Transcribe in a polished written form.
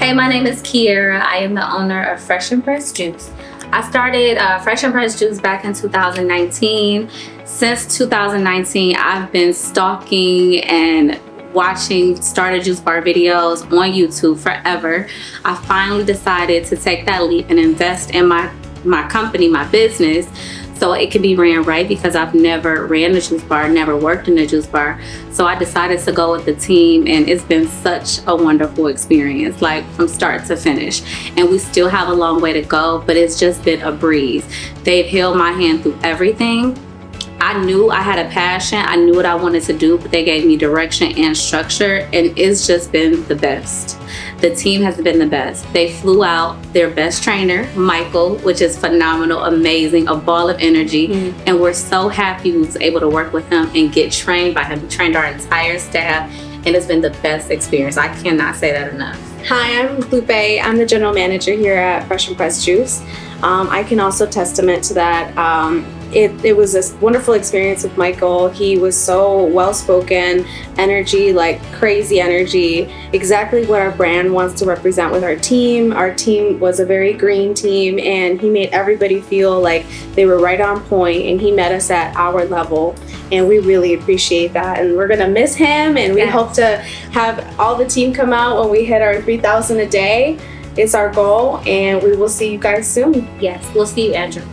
Hey, my name is Kiera. I am the owner of Fresh and Pressed Juice. I started Fresh and Pressed Juice back in 2019. Since 2019, I've been stalking and watching StartAJuiceBar videos on YouTube forever. I finally decided to take that leap and invest in my company, my business, so it can be ran right, because I've never ran a juice bar, never worked in a juice bar. So I decided to go with the team, and it's been such a wonderful experience, like from start to finish. And we still have a long way to go, but it's just been a breeze. They've held my hand through everything. I knew I had a passion, I knew what I wanted to do, but they gave me direction and structure, and it's just been the best. The team has been the best. They flew out their best trainer, Michael, which is phenomenal, amazing, a ball of energy, and we're so happy we was able to work with him and get trained by him. He trained our entire staff, and it's been the best experience. I cannot say that enough. Hi, I'm Lupe. I'm the general manager here at Fresh and Pressed Juice. I can also testament to that. It was a wonderful experience with Michael. He was so well-spoken, energy, like crazy energy, exactly what our brand wants to represent with our team. Our team was a very green team, and he made everybody feel like they were right on point, and he met us at our level, and we really appreciate that. And we're gonna miss him, and we hope to have all the team come out when we hit our 3,000 a day. It's our goal, and we will see you guys soon. Yes, we'll see you, Andrew.